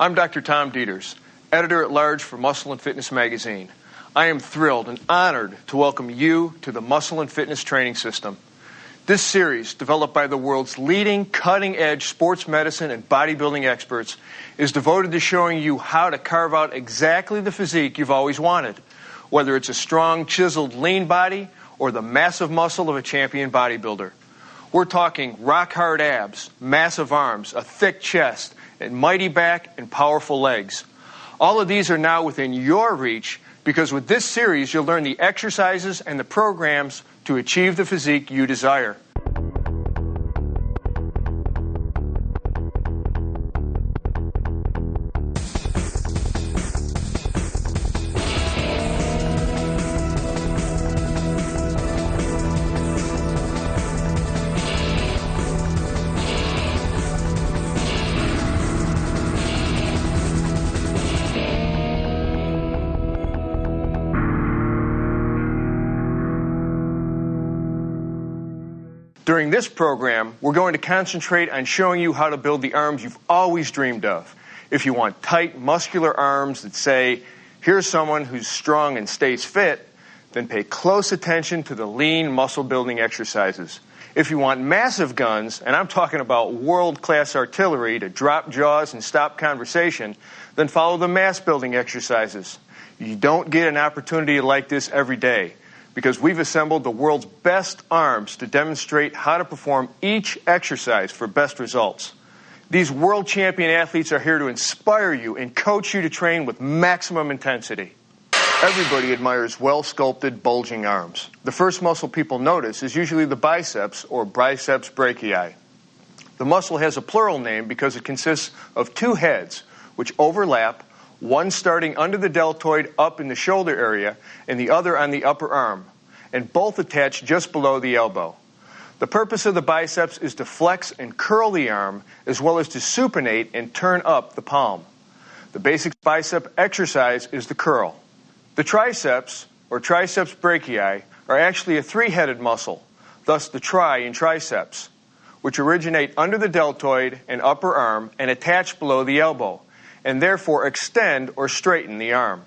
I'm Dr. Tom Dieters, editor-at-large for Muscle and Fitness magazine. I am thrilled and honored to welcome you to the Muscle and Fitness Training System. This series, developed by the world's leading cutting-edge sports medicine and bodybuilding experts, is devoted to showing you how to carve out exactly the physique you've always wanted, whether it's a strong, chiseled, lean body or the massive muscle of a champion bodybuilder. We're talking rock-hard abs, massive arms, a thick chest, and mighty back and powerful legs. All of these are now within your reach because with this series you'll learn the exercises and the programs to achieve the physique you desire. During this program, we're going to concentrate on showing you how to build the arms you've always dreamed of. If you want tight, muscular arms that say, here's someone who's strong and stays fit, then pay close attention to the lean muscle-building exercises. If you want massive guns, and I'm talking about world-class artillery to drop jaws and stop conversation, then follow the mass-building exercises. You don't get an opportunity like this every day, because we've assembled the world's best arms to demonstrate how to perform each exercise for best results. These world champion athletes are here to inspire you and coach you to train with maximum intensity. Everybody admires well-sculpted, bulging arms. The first muscle people notice is usually the biceps or biceps brachii. The muscle has a plural name because it consists of two heads, which overlap, one starting under the deltoid up in the shoulder area and the other on the upper arm, and both attached just below the elbow. The purpose of the biceps is to flex and curl the arm as well as to supinate and turn up the palm. The basic bicep exercise is the curl. The triceps, or triceps brachii, are actually a three-headed muscle, thus the tri in triceps, which originate under the deltoid and upper arm and attach below the elbow, and therefore extend or straighten the arm.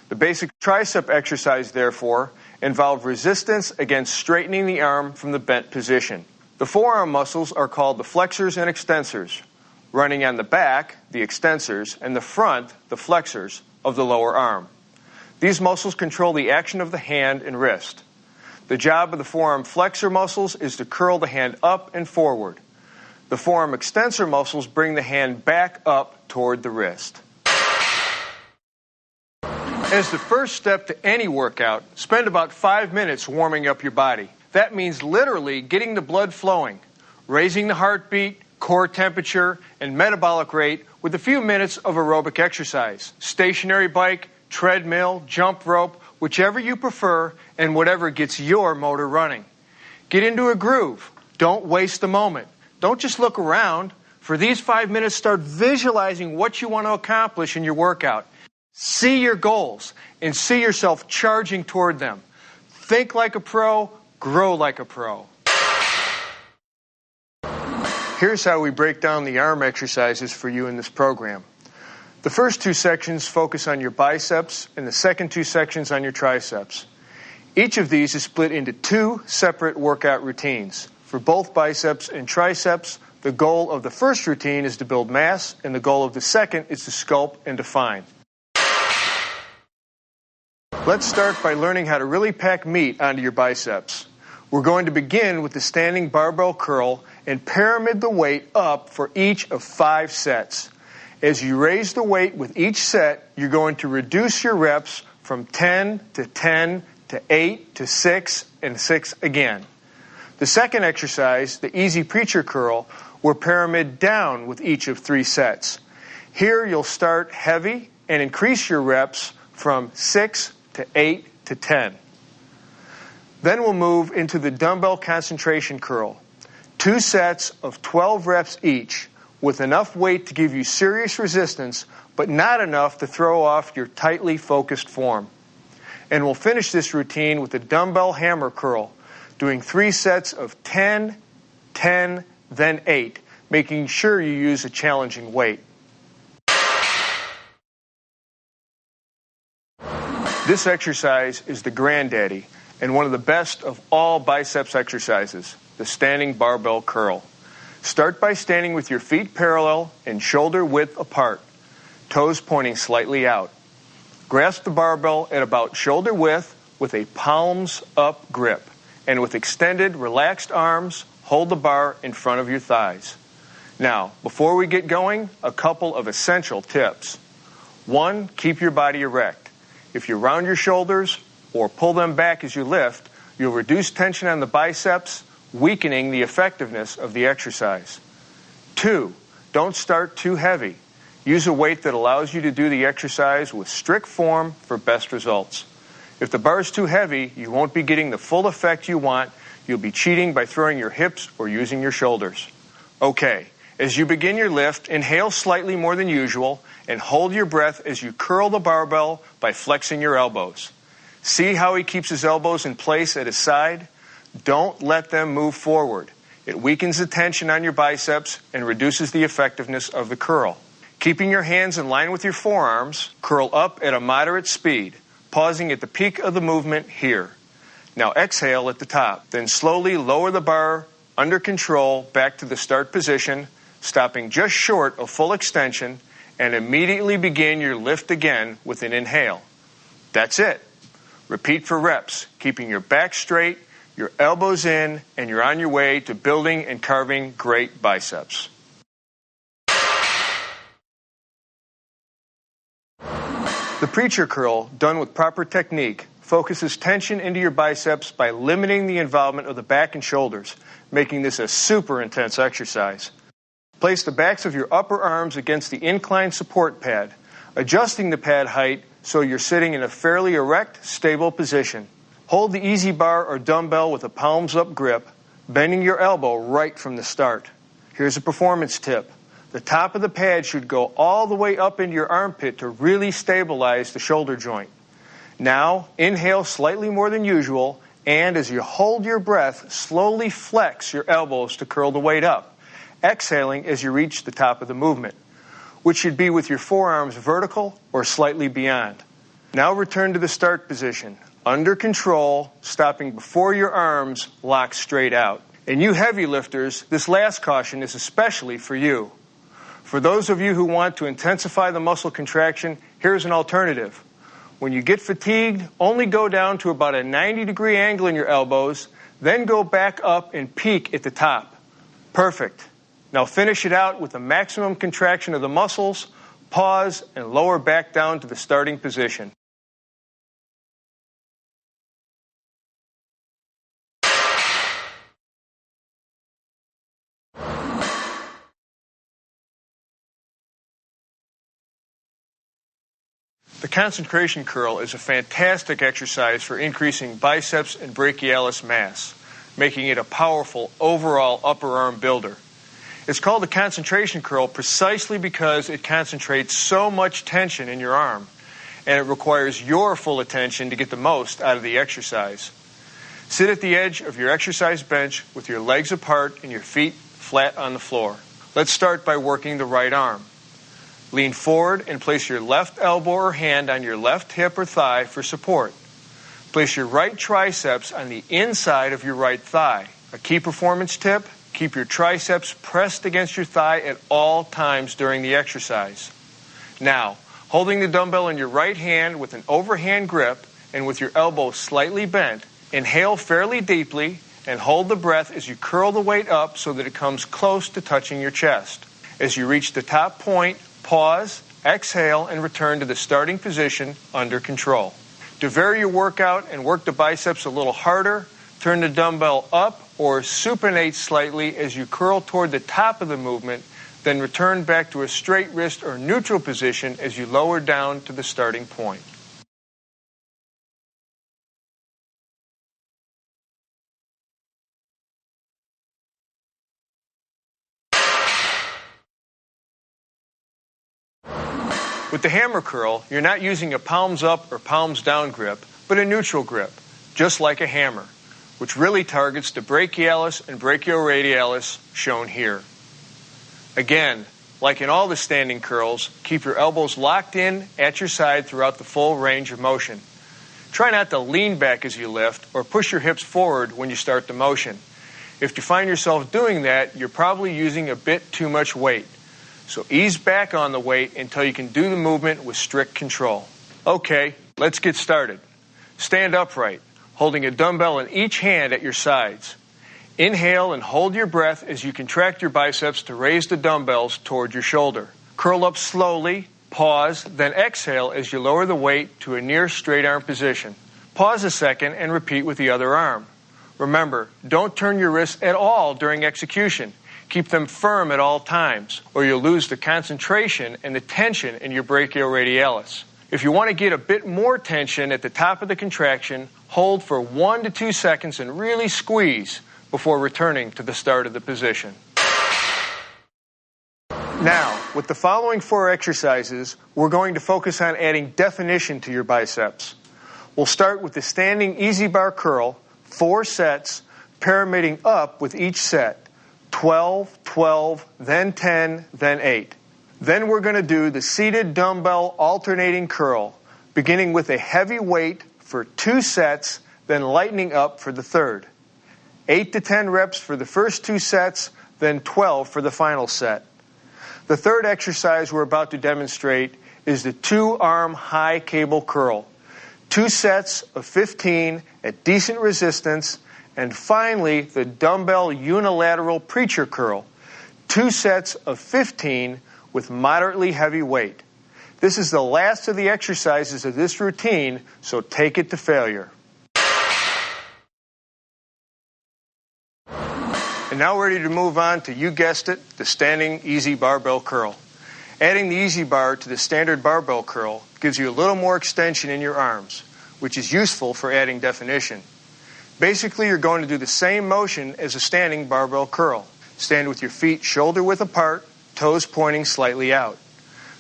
The basic tricep exercise, therefore, involve resistance against straightening the arm from the bent position. The forearm muscles are called the flexors and extensors, running on the back, the extensors, and the front, the flexors, of the lower arm. These muscles control the action of the hand and wrist. The job of the forearm flexor muscles is to curl the hand up and forward. The forearm extensor muscles bring the hand back up toward the wrist. As the first step to any workout, spend about 5 minutes warming up your body. That means literally getting the blood flowing, raising the heartbeat, core temperature, and metabolic rate with a few minutes of aerobic exercise. Stationary bike, treadmill, jump rope, whichever you prefer, and whatever gets your motor running. Get into a groove. Don't waste the moment. Don't just look around. For these 5 minutes, start visualizing what you want to accomplish in your workout. See your goals and see yourself charging toward them. Think like a pro, grow like a pro. Here's how we break down the arm exercises for you in this program. The first two sections focus on your biceps and the second two sections on your triceps. Each of these is split into two separate workout routines. For both biceps and triceps, the goal of the first routine is to build mass, and the goal of the second is to sculpt and define. Let's start by learning how to really pack meat onto your biceps. We're going to begin with the standing barbell curl and pyramid the weight up for each of 5 sets. As you raise the weight with each set, you're going to reduce your reps from 10 to 10 to 8 to 6 and 6 again. The second exercise, the easy preacher curl, will pyramid down with each of 3 sets. Here you'll start heavy and increase your reps from 6 to 8 to 10. Then we'll move into the dumbbell concentration curl. 2 sets of 12 reps each with enough weight to give you serious resistance, but not enough to throw off your tightly focused form. And we'll finish this routine with the dumbbell hammer curl, doing 3 sets of 10, 10, then 8, making sure you use a challenging weight. This exercise is the granddaddy and one of the best of all biceps exercises, the standing barbell curl. Start by standing with your feet parallel and shoulder width apart, toes pointing slightly out. Grasp the barbell at about shoulder width with a palms up grip, and with extended, relaxed arms, hold the bar in front of your thighs. Now, before we get going, a couple of essential tips. 1, keep your body erect. If you round your shoulders or pull them back as you lift, you'll reduce tension on the biceps, weakening the effectiveness of the exercise. 2, don't start too heavy. Use a weight that allows you to do the exercise with strict form for best results. If the bar is too heavy, you won't be getting the full effect you want. You'll be cheating by throwing your hips or using your shoulders. Okay, as you begin your lift, inhale slightly more than usual and hold your breath as you curl the barbell by flexing your elbows. See how he keeps his elbows in place at his side? Don't let them move forward. It weakens the tension on your biceps and reduces the effectiveness of the curl. Keeping your hands in line with your forearms, curl up at a moderate speed, pausing at the peak of the movement here. Now exhale at the top. Then slowly lower the bar under control back to the start position, stopping just short of full extension, and immediately begin your lift again with an inhale. That's it. Repeat for reps, keeping your back straight, your elbows in, and you're on your way to building and carving great biceps. The preacher curl, done with proper technique, focuses tension into your biceps by limiting the involvement of the back and shoulders, making this a super intense exercise. Place the backs of your upper arms against the inclined support pad, adjusting the pad height so you're sitting in a fairly erect, stable position. Hold the easy bar or dumbbell with a palms-up grip, bending your elbow right from the start. Here's a performance tip. The top of the pad should go all the way up into your armpit to really stabilize the shoulder joint. Now, inhale slightly more than usual, and as you hold your breath, slowly flex your elbows to curl the weight up, exhaling as you reach the top of the movement, which should be with your forearms vertical or slightly beyond. Now return to the start position, under control, stopping before your arms lock straight out. And you heavy lifters, this last caution is especially for you. For those of you who want to intensify the muscle contraction, here's an alternative. When you get fatigued, only go down to about a 90-degree angle in your elbows, then go back up and peak at the top. Perfect. Now finish it out with a maximum contraction of the muscles, pause, and lower back down to the starting position. The concentration curl is a fantastic exercise for increasing biceps and brachialis mass, making it a powerful overall upper arm builder. It's called the concentration curl precisely because it concentrates so much tension in your arm, and it requires your full attention to get the most out of the exercise. Sit at the edge of your exercise bench with your legs apart and your feet flat on the floor. Let's start by working the right arm. Lean forward and place your left elbow or hand on your left hip or thigh for support. Place your right triceps on the inside of your right thigh. A key performance tip, keep your triceps pressed against your thigh at all times during the exercise. Now, holding the dumbbell in your right hand with an overhand grip and with your elbow slightly bent, inhale fairly deeply and hold the breath as you curl the weight up so that it comes close to touching your chest. As you reach the top point, pause, exhale, and return to the starting position under control. To vary your workout and work the biceps a little harder, turn the dumbbell up or supinate slightly as you curl toward the top of the movement, then return back to a straight wrist or neutral position as you lower down to the starting point. With the hammer curl, you're not using a palms up or palms down grip, but a neutral grip, just like a hammer, which really targets the brachialis and brachioradialis shown here. Again, like in all the standing curls, keep your elbows locked in at your side throughout the full range of motion. Try not to lean back as you lift or push your hips forward when you start the motion. If you find yourself doing that, you're probably using a bit too much weight. So ease back on the weight until you can do the movement with strict control. Okay, let's get started. Stand upright, holding a dumbbell in each hand at your sides. Inhale and hold your breath as you contract your biceps to raise the dumbbells toward your shoulder. Curl up slowly, pause, then exhale as you lower the weight to a near straight arm position. Pause a second and repeat with the other arm. Remember, don't turn your wrists at all during execution. Keep them firm at all times, or you'll lose the concentration and the tension in your brachioradialis. If you want to get a bit more tension at the top of the contraction, hold for 1 to 2 seconds and really squeeze before returning to the start of the position. Now, with the following 4 exercises, we're going to focus on adding definition to your biceps. We'll start with the standing easy bar curl, 4 sets, pyramiding up with each set. 12, 12, then 10, then 8. Then we're going to do the seated dumbbell alternating curl, beginning with a heavy weight for 2 sets, then lightening up for the third. 8 to 10 reps for the first 2 sets, then 12 for the final set. The third exercise we're about to demonstrate is the 2-arm high cable curl. 2 sets of 15 at decent resistance, and finally the dumbbell unilateral preacher curl. 2 sets of 15 with moderately heavy weight. This is the last of the exercises of this routine, so take it to failure. And now we're ready to move on to, you guessed it, the standing easy barbell curl. Adding the easy bar to the standard barbell curl gives you a little more extension in your arms, which is useful for adding definition. Basically, you're going to do the same motion as a standing barbell curl. Stand with your feet shoulder width apart, toes pointing slightly out.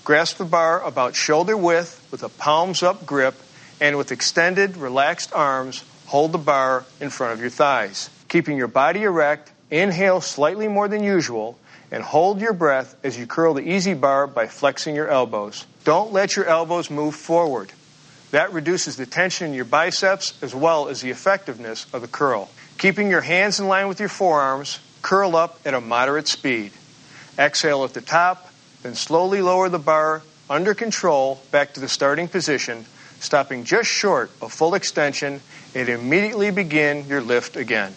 Grasp the bar about shoulder width with a palms up grip, and with extended, relaxed arms, hold the bar in front of your thighs. Keeping your body erect, inhale slightly more than usual, and hold your breath as you curl the easy bar by flexing your elbows. Don't let your elbows move forward. That reduces the tension in your biceps as well as the effectiveness of the curl. Keeping your hands in line with your forearms, curl up at a moderate speed. Exhale at the top, then slowly lower the bar under control back to the starting position, stopping just short of full extension, and immediately begin your lift again.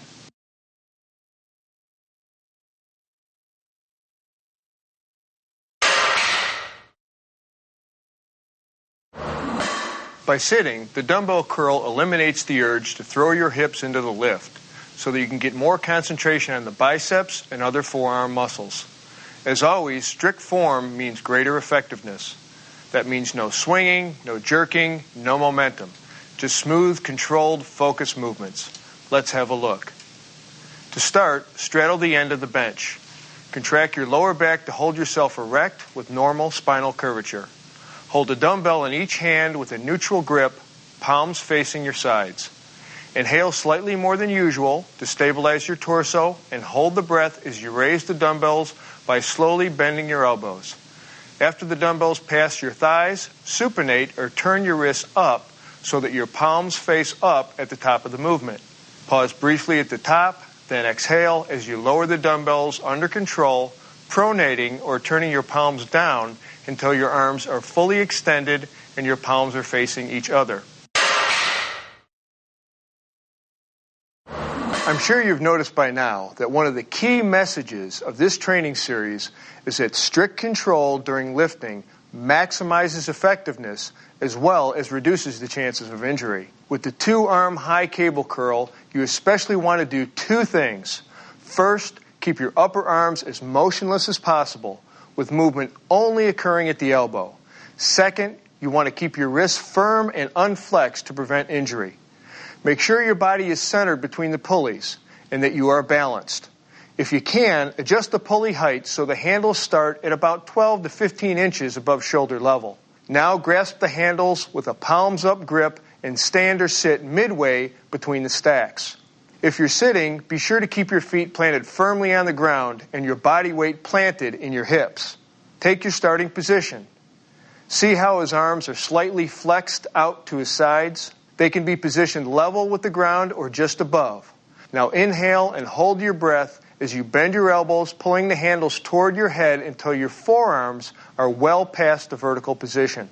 By sitting, the dumbbell curl eliminates the urge to throw your hips into the lift so that you can get more concentration on the biceps and other forearm muscles. As always, strict form means greater effectiveness. That means no swinging, no jerking, no momentum. Just smooth, controlled, focused movements. Let's have a look. To start, straddle the end of the bench. Contract your lower back to hold yourself erect with normal spinal curvature. Hold a dumbbell in each hand with a neutral grip, palms facing your sides. Inhale slightly more than usual to stabilize your torso, and hold the breath as you raise the dumbbells by slowly bending your elbows. After the dumbbells pass your thighs, supinate or turn your wrists up so that your palms face up at the top of the movement. Pause briefly at the top, then exhale as you lower the dumbbells under control, pronating or turning your palms down until your arms are fully extended and your palms are facing each other. I'm sure you've noticed by now that one of the key messages of this training series is that strict control during lifting maximizes effectiveness as well as reduces the chances of injury. With the 2-arm high cable curl, you especially want to do 2 things. First, keep your upper arms as motionless as possible, with movement only occurring at the elbow. Second, you want to keep your wrists firm and unflexed to prevent injury. Make sure your body is centered between the pulleys and that you are balanced. If you can, adjust the pulley height so the handles start at about 12 to 15 inches above shoulder level. Now grasp the handles with a palms up grip and stand or sit midway between the stacks. If you're sitting, be sure to keep your feet planted firmly on the ground and your body weight planted in your hips. Take your starting position. See how his arms are slightly flexed out to his sides? They can be positioned level with the ground or just above. Now inhale and hold your breath as you bend your elbows, pulling the handles toward your head until your forearms are well past the vertical position.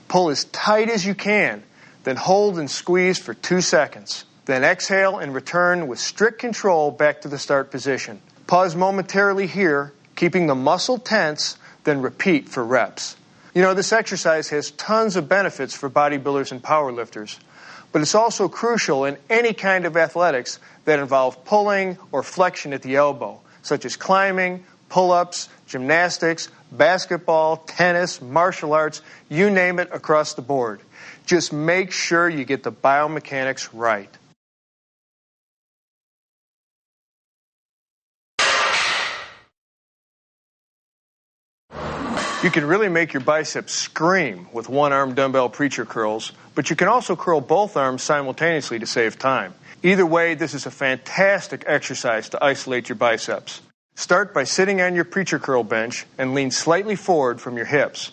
Pull as tight as you can, then hold and squeeze for 2 seconds. Then exhale and return with strict control back to the start position. Pause momentarily here, keeping the muscle tense, then repeat for reps. You know, this exercise has tons of benefits for bodybuilders and powerlifters, but it's also crucial in any kind of athletics that involve pulling or flexion at the elbow, such as climbing, pull-ups, gymnastics, basketball, tennis, martial arts, you name it, across the board. Just make sure you get the biomechanics right. You can really make your biceps scream with one-arm dumbbell preacher curls, but you can also curl both arms simultaneously to save time. Either way, this is a fantastic exercise to isolate your biceps. Start by sitting on your preacher curl bench and lean slightly forward from your hips.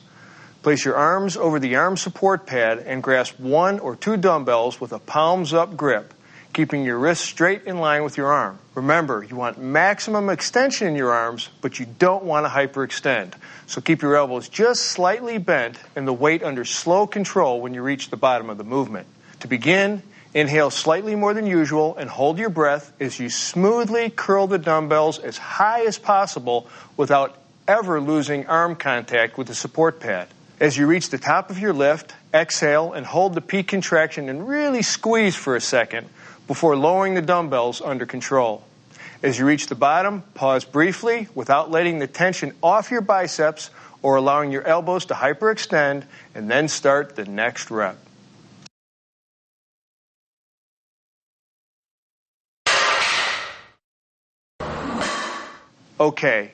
Place your arms over the arm support pad and grasp 1 or 2 dumbbells with a palms-up grip, keeping your wrists straight in line with your arm. Remember, you want maximum extension in your arms, but you don't want to hyperextend. So keep your elbows just slightly bent and the weight under slow control when you reach the bottom of the movement. To begin, inhale slightly more than usual and hold your breath as you smoothly curl the dumbbells as high as possible without ever losing arm contact with the support pad. As you reach the top of your lift, exhale and hold the peak contraction and really squeeze for a second before lowering the dumbbells under control. As you reach the bottom, pause briefly without letting the tension off your biceps or allowing your elbows to hyperextend, and then start the next rep. Okay,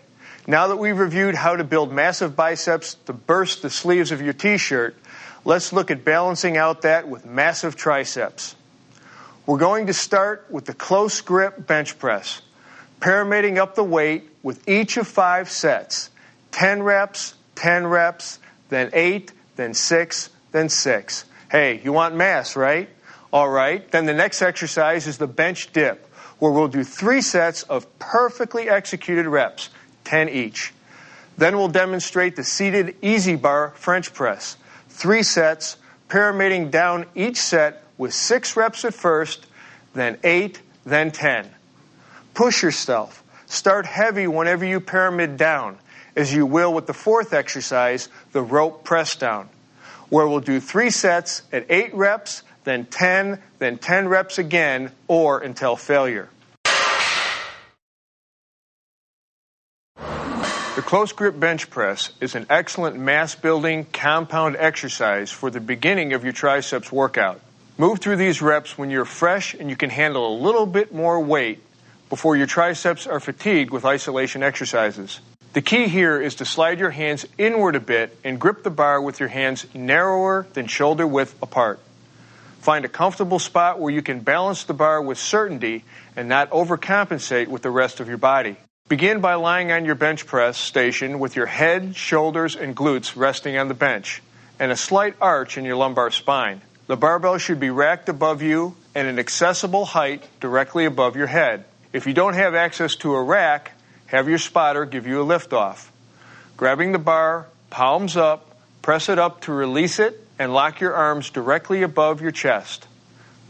now that we've reviewed how to build massive biceps to burst the sleeves of your t-shirt, let's look at balancing out that with massive triceps. We're going to start with the close grip bench press, pyramiding up the weight with each of 5 sets. 10 reps, then 8, then 6, then 6. Hey, you want mass, right? All right, then the next exercise is the bench dip, where we'll do 3 sets of perfectly executed reps, 10 each. Then we'll demonstrate the seated easy bar French press, 3 sets, pyramiding down each set with 6 reps at first, then 8, then 10. Push yourself. Start heavy whenever you pyramid down, as you will with the 4th exercise, the rope press down, where we'll do 3 sets at 8 reps, then 10 reps again, or until failure. The close grip bench press is an excellent mass-building compound exercise for the beginning of your triceps workout. Move through these reps when you're fresh and you can handle a little bit more weight before your triceps are fatigued with isolation exercises. The key here is to slide your hands inward a bit and grip the bar with your hands narrower than shoulder width apart. Find a comfortable spot where you can balance the bar with certainty and not overcompensate with the rest of your body. Begin by lying on your bench press station with your head, shoulders, and glutes resting on the bench, and a slight arch in your lumbar spine. The barbell should be racked above you at an accessible height directly above your head. If you don't have access to a rack, have your spotter give you a lift off. Grabbing the bar, palms up, press it up to release it, and lock your arms directly above your chest.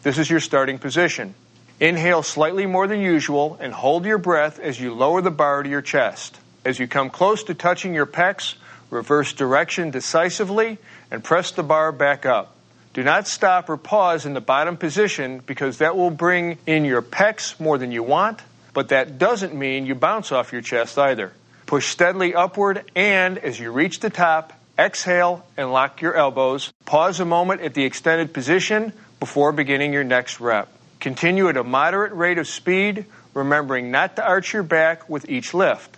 This is your starting position. Inhale slightly more than usual and hold your breath as you lower the bar to your chest. As you come close to touching your pecs, reverse direction decisively and press the bar back up. Do not stop or pause in the bottom position because that will bring in your pecs more than you want, but that doesn't mean you bounce off your chest either. Push steadily upward and, as you reach the top, exhale and lock your elbows. Pause a moment at the extended position before beginning your next rep. Continue at a moderate rate of speed, remembering not to arch your back with each lift.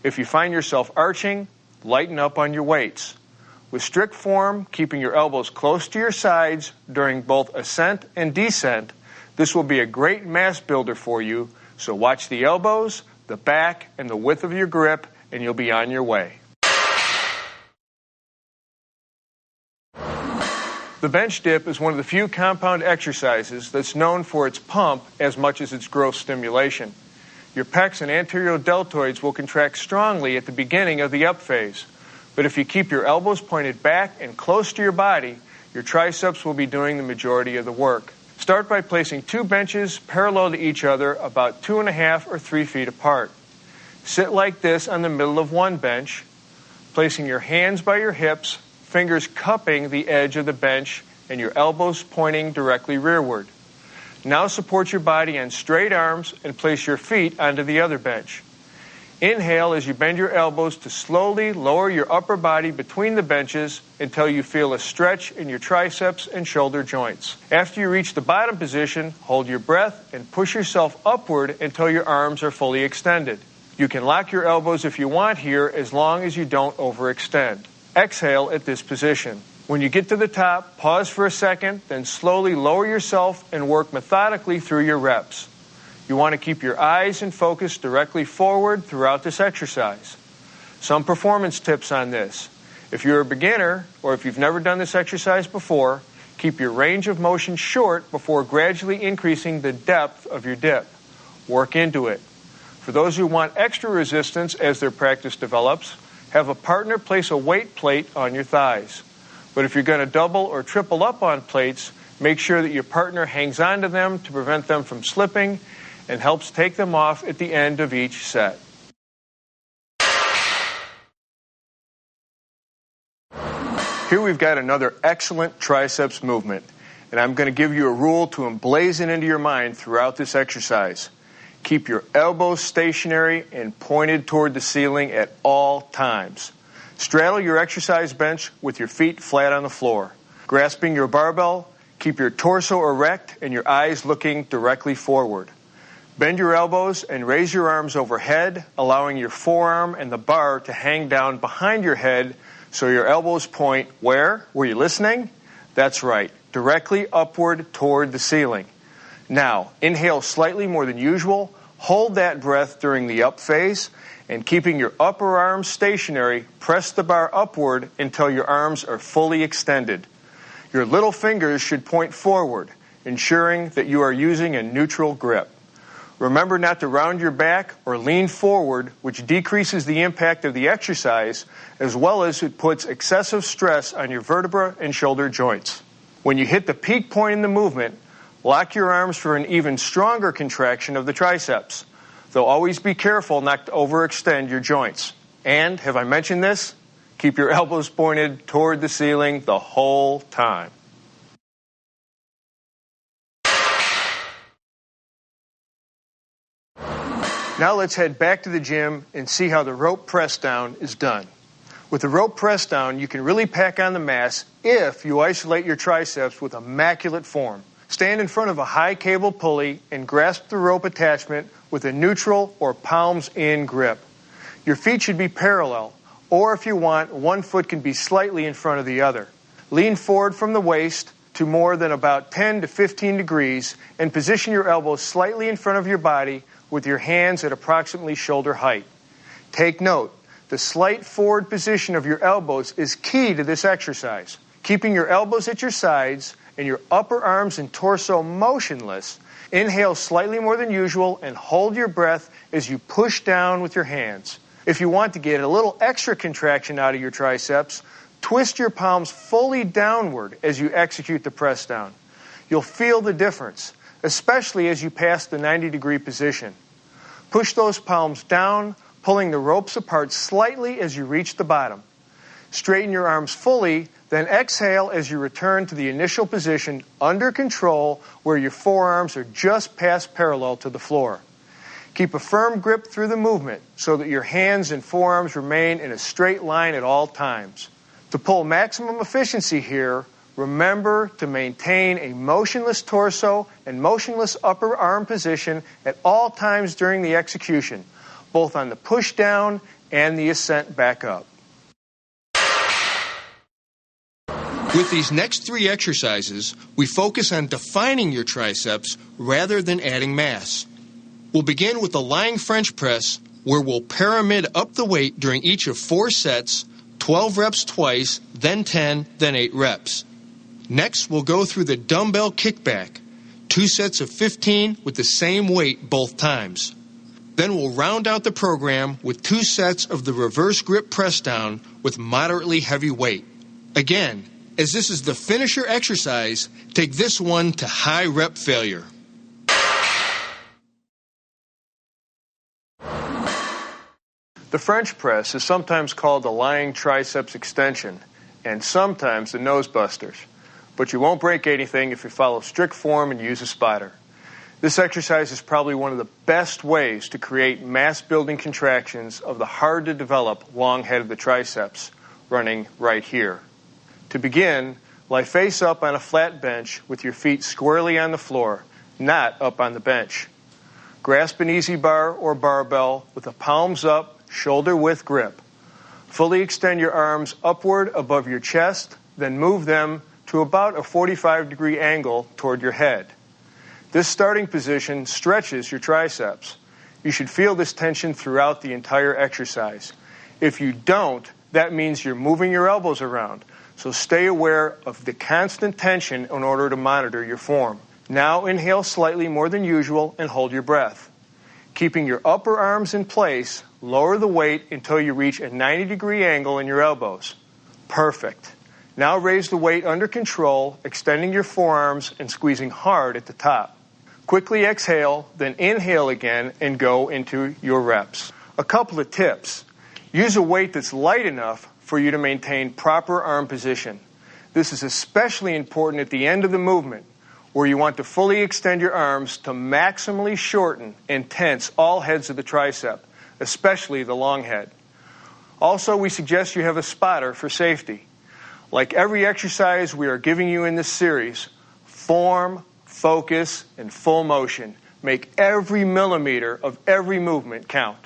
If you find yourself arching, lighten up on your weights. With strict form, keeping your elbows close to your sides during both ascent and descent, this will be a great mass builder for you, so watch the elbows, the back, and the width of your grip, and you'll be on your way. The bench dip is one of the few compound exercises that's known for its pump as much as its growth stimulation. Your pecs and anterior deltoids will contract strongly at the beginning of the up phase, but if you keep your elbows pointed back and close to your body, your triceps will be doing the majority of the work. Start by placing 2 benches parallel to each other about 2.5 or 3 feet apart. Sit like this on the middle of one bench, placing your hands by your hips, fingers cupping the edge of the bench, and your elbows pointing directly rearward. Now support your body on straight arms and place your feet onto the other bench. Inhale as you bend your elbows to slowly lower your upper body between the benches until you feel a stretch in your triceps and shoulder joints. After you reach the bottom position, hold your breath and push yourself upward until your arms are fully extended. You can lock your elbows if you want here, as long as you don't overextend. Exhale at this position. When you get to the top, pause for a second, then slowly lower yourself and work methodically through your reps. You want to keep your eyes and focus directly forward throughout this exercise. Some performance tips on this. If you're a beginner, or if you've never done this exercise before, keep your range of motion short before gradually increasing the depth of your dip. Work into it. For those who want extra resistance as their practice develops, have a partner place a weight plate on your thighs. But if you're going to double or triple up on plates, make sure that your partner hangs on to them to prevent them from slipping and helps take them off at the end of each set. Here we've got another excellent triceps movement, and I'm going to give you a rule to emblazon into your mind throughout this exercise. Keep your elbows stationary and pointed toward the ceiling at all times. Straddle your exercise bench with your feet flat on the floor. Grasping your barbell, keep your torso erect and your eyes looking directly forward. Bend your elbows and raise your arms overhead, allowing your forearm and the bar to hang down behind your head so your elbows point where? Were you listening? That's right, directly upward toward the ceiling. Now, inhale slightly more than usual, hold that breath during the up phase, and keeping your upper arms stationary, press the bar upward until your arms are fully extended. Your little fingers should point forward, ensuring that you are using a neutral grip. Remember not to round your back or lean forward, which decreases the impact of the exercise, as well as it puts excessive stress on your vertebra and shoulder joints. When you hit the peak point in the movement, lock your arms for an even stronger contraction of the triceps, though always be careful not to overextend your joints. And, have I mentioned this? Keep your elbows pointed toward the ceiling the whole time. Now let's head back to the gym and see how the rope press down is done. With the rope press down, you can really pack on the mass if you isolate your triceps with immaculate form. Stand in front of a high cable pulley and grasp the rope attachment with a neutral or palms-in grip. Your feet should be parallel, or if you want, one foot can be slightly in front of the other. Lean forward from the waist to more than about 10 to 15 degrees and position your elbows slightly in front of your body with your hands at approximately shoulder height. Take note, the slight forward position of your elbows is key to this exercise. Keeping your elbows at your sides and your upper arms and torso motionless, inhale slightly more than usual and hold your breath as you push down with your hands. If you want to get a little extra contraction out of your triceps, twist your palms fully downward as you execute the press down. You'll feel the difference, especially as you pass the 90-degree position. Push those palms down, pulling the ropes apart slightly as you reach the bottom. Straighten your arms fully, then exhale as you return to the initial position under control where your forearms are just past parallel to the floor. Keep a firm grip through the movement so that your hands and forearms remain in a straight line at all times. To pull maximum efficiency here, remember to maintain a motionless torso and motionless upper arm position at all times during the execution, both on the push down and the ascent back up. With these next 3 exercises, we focus on defining your triceps rather than adding mass. We'll begin with the lying French press, where we'll pyramid up the weight during each of 4 sets, 12 reps twice, then 10, then 8 reps. Next, we'll go through the dumbbell kickback, 2 sets of 15 with the same weight both times. Then we'll round out the program with 2 sets of the reverse grip press down with moderately heavy weight. Again, as this is the finisher exercise, take this one to high rep failure. The French press is sometimes called the lying triceps extension and sometimes the nose busters, but you won't break anything if you follow strict form and use a spotter. This exercise is probably one of the best ways to create mass-building contractions of the hard-to-develop long head of the triceps, running right here. To begin, lie face up on a flat bench with your feet squarely on the floor, not up on the bench. Grasp an easy bar or barbell with the palms up, shoulder-width grip. Fully extend your arms upward above your chest, then move them to about a 45-degree angle toward your head. This starting position stretches your triceps. You should feel this tension throughout the entire exercise. If you don't, that means you're moving your elbows around. So stay aware of the constant tension in order to monitor your form. Now inhale slightly more than usual and hold your breath. Keeping your upper arms in place, lower the weight until you reach a 90-degree angle in your elbows. Perfect. Now raise the weight under control, extending your forearms and squeezing hard at the top. Quickly exhale, then inhale again and go into your reps. A couple of tips. Use a weight that's light enough for you to maintain proper arm position. This is especially important at the end of the movement, where you want to fully extend your arms to maximally shorten and tense all heads of the tricep, especially the long head. Also, we suggest you have a spotter for safety. Like every exercise we are giving you in this series, form, focus, and full motion. Make every millimeter of every movement count.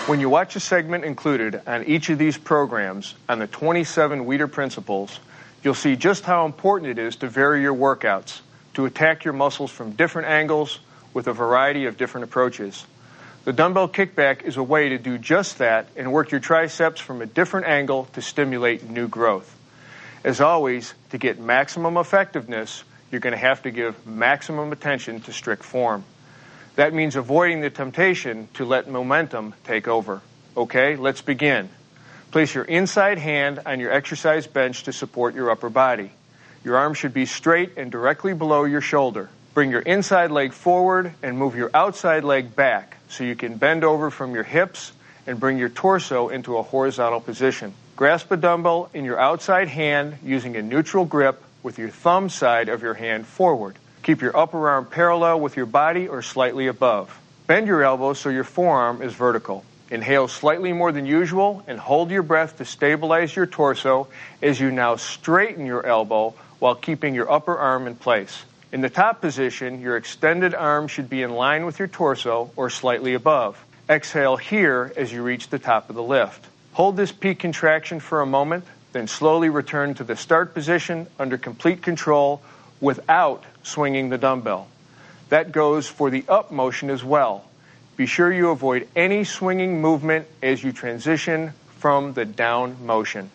When you watch a segment included on each of these programs on the 27 Weider Principles, you'll see just how important it is to vary your workouts, to attack your muscles from different angles with a variety of different approaches. The dumbbell kickback is a way to do just that and work your triceps from a different angle to stimulate new growth. As always, to get maximum effectiveness, you're going to have to give maximum attention to strict form. That means avoiding the temptation to let momentum take over. Okay, let's begin. Place your inside hand on your exercise bench to support your upper body. Your arm should be straight and directly below your shoulder. Bring your inside leg forward and move your outside leg back so you can bend over from your hips and bring your torso into a horizontal position. Grasp a dumbbell in your outside hand using a neutral grip with your thumb side of your hand forward. Keep your upper arm parallel with your body or slightly above. Bend your elbows so your forearm is vertical. Inhale slightly more than usual and hold your breath to stabilize your torso as you now straighten your elbow while keeping your upper arm in place. In the top position, your extended arm should be in line with your torso or slightly above. Exhale here as you reach the top of the lift. Hold this peak contraction for a moment, then slowly return to the start position under complete control without swinging the dumbbell. That goes for the up motion as well. Be sure you avoid any swinging movement as you transition from the down motion.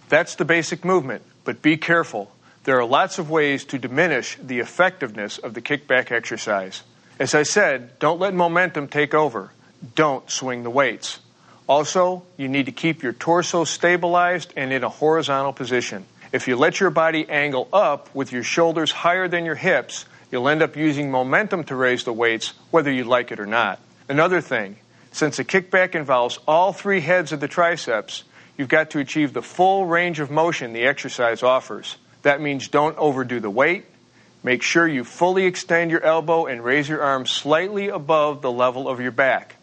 That's the basic movement, but be careful. There are lots of ways to diminish the effectiveness of the kickback exercise. As I said, don't let momentum take over. Don't swing the weights. Also, you need to keep your torso stabilized and in a horizontal position. If you let your body angle up with your shoulders higher than your hips, you'll end up using momentum to raise the weights, whether you like it or not. Another thing, since a kickback involves all 3 heads of the triceps, you've got to achieve the full range of motion the exercise offers. That means don't overdo the weight. Make sure you fully extend your elbow and raise your arm slightly above the level of your back.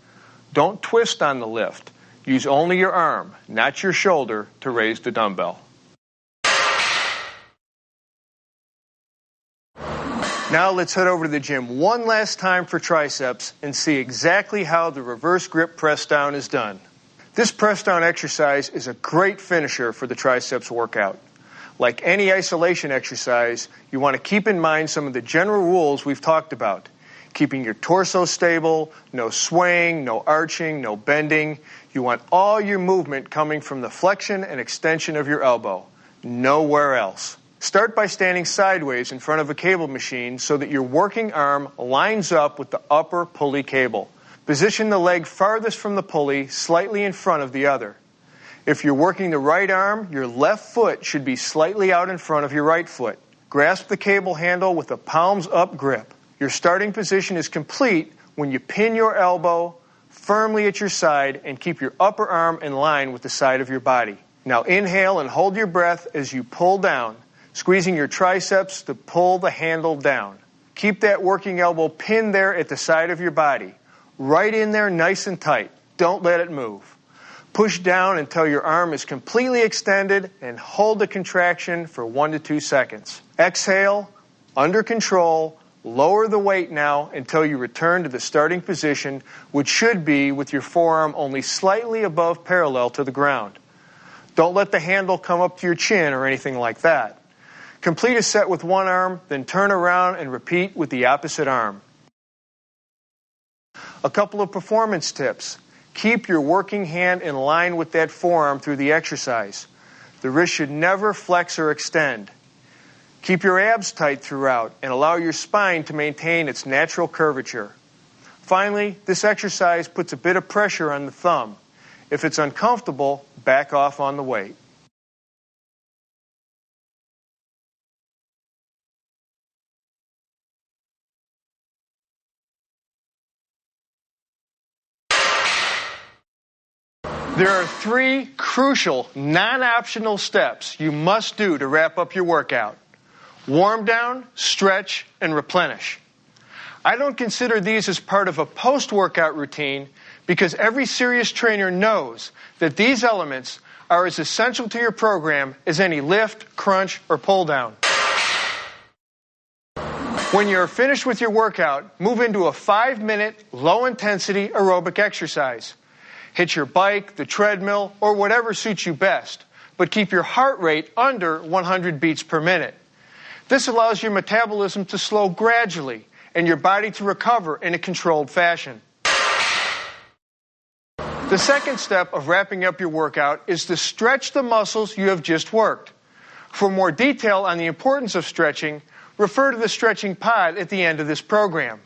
Don't twist on the lift. Use only your arm, not your shoulder, to raise the dumbbell. Now let's head over to the gym one last time for triceps and see exactly how the reverse grip press down is done. This press down exercise is a great finisher for the triceps workout. Like any isolation exercise, you want to keep in mind some of the general rules we've talked about. Keeping your torso stable, no swaying, no arching, no bending. You want all your movement coming from the flexion and extension of your elbow. Nowhere else. Start by standing sideways in front of a cable machine so that your working arm lines up with the upper pulley cable. Position the leg farthest from the pulley, slightly in front of the other. If you're working the right arm, your left foot should be slightly out in front of your right foot. Grasp the cable handle with a palms-up grip. Your starting position is complete when you pin your elbow firmly at your side and keep your upper arm in line with the side of your body. Now inhale and hold your breath as you pull down, squeezing your triceps to pull the handle down. Keep that working elbow pinned there at the side of your body. Right in there nice and tight. Don't let it move. Push down until your arm is completely extended and hold the contraction for 1 to 2 seconds. Exhale, under control, lower the weight now until you return to the starting position, which should be with your forearm only slightly above parallel to the ground. Don't let the handle come up to your chin or anything like that. Complete a set with one arm, then turn around and repeat with the opposite arm. A couple of performance tips. Keep your working hand in line with that forearm through the exercise. The wrist should never flex or extend. Keep your abs tight throughout and allow your spine to maintain its natural curvature. Finally, this exercise puts a bit of pressure on the thumb. If it's uncomfortable, back off on the weight. There are 3 crucial, non-optional steps you must do to wrap up your workout. Warm down, stretch, and replenish. I don't consider these as part of a post-workout routine because every serious trainer knows that these elements are as essential to your program as any lift, crunch, or pull down. When you're finished with your workout, move into a 5-minute, low-intensity aerobic exercise. Hit your bike, the treadmill, or whatever suits you best, but keep your heart rate under 100 beats per minute. This allows your metabolism to slow gradually and your body to recover in a controlled fashion. The second step of wrapping up your workout is to stretch the muscles you have just worked. For more detail on the importance of stretching, refer to the stretching pod at the end of this program.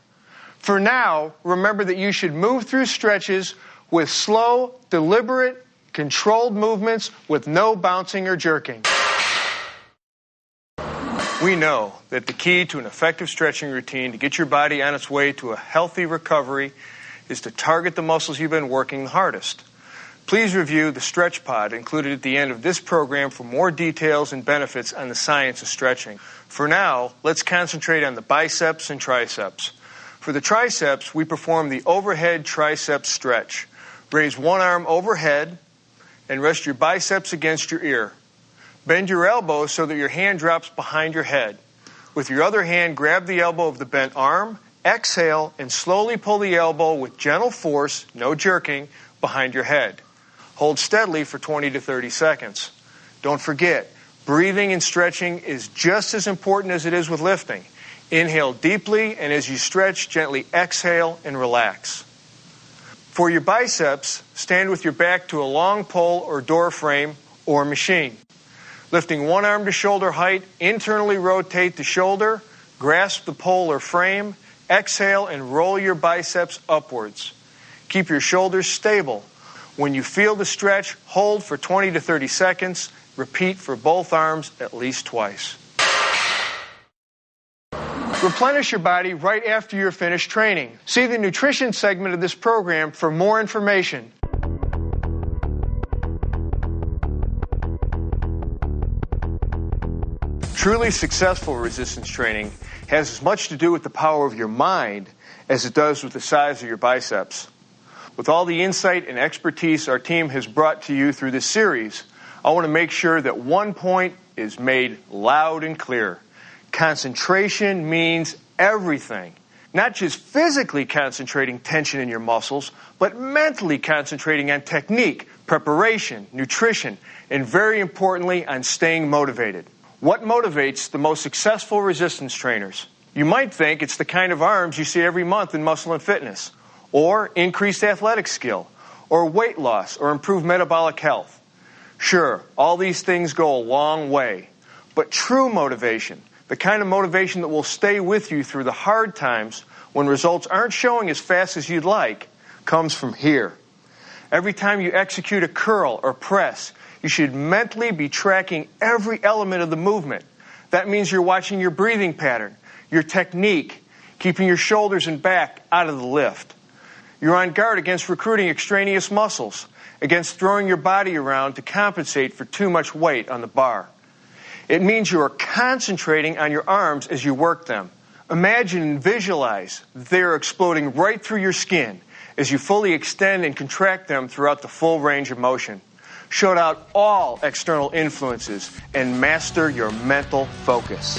For now, remember that you should move through stretches with slow, deliberate, controlled movements with no bouncing or jerking. We know that the key to an effective stretching routine to get your body on its way to a healthy recovery is to target the muscles you've been working the hardest. Please review the Stretch Pod included at the end of this program for more details and benefits on the science of stretching. For now, let's concentrate on the biceps and triceps. For the triceps, we perform the overhead tricep stretch. Raise one arm overhead and rest your biceps against your ear. Bend your elbow so that your hand drops behind your head. With your other hand, grab the elbow of the bent arm, exhale, and slowly pull the elbow with gentle force, no jerking, behind your head. Hold steadily for 20 to 30 seconds. Don't forget, breathing and stretching is just as important as it is with lifting. Inhale deeply, and as you stretch, gently exhale and relax. For your biceps, stand with your back to a long pole or door frame or machine. Lifting one arm to shoulder height, internally rotate the shoulder, grasp the pole or frame, exhale and roll your biceps upwards. Keep your shoulders stable. When you feel the stretch, hold for 20 to 30 seconds. Repeat for both arms at least twice. Replenish your body right after you're finished training. See the nutrition segment of this program for more information. Truly successful resistance training has as much to do with the power of your mind as it does with the size of your biceps. With all the insight and expertise our team has brought to you through this series, I want to make sure that one point is made loud and clear. Concentration means everything. Not just physically concentrating tension in your muscles, but mentally concentrating on technique, preparation, nutrition, and very importantly, on staying motivated. What motivates the most successful resistance trainers? You might think it's the kind of arms you see every month in Muscle and Fitness, or increased athletic skill, or weight loss, or improved metabolic health. Sure, all these things go a long way, but true motivation, the kind of motivation that will stay with you through the hard times when results aren't showing as fast as you'd like, comes from here. Every time you execute a curl or press, you should mentally be tracking every element of the movement. That means you're watching your breathing pattern, your technique, keeping your shoulders and back out of the lift. You're on guard against recruiting extraneous muscles, against throwing your body around to compensate for too much weight on the bar. It means you are concentrating on your arms as you work them. Imagine and visualize that they are exploding right through your skin as you fully extend and contract them throughout the full range of motion. Shut out all external influences and master your mental focus.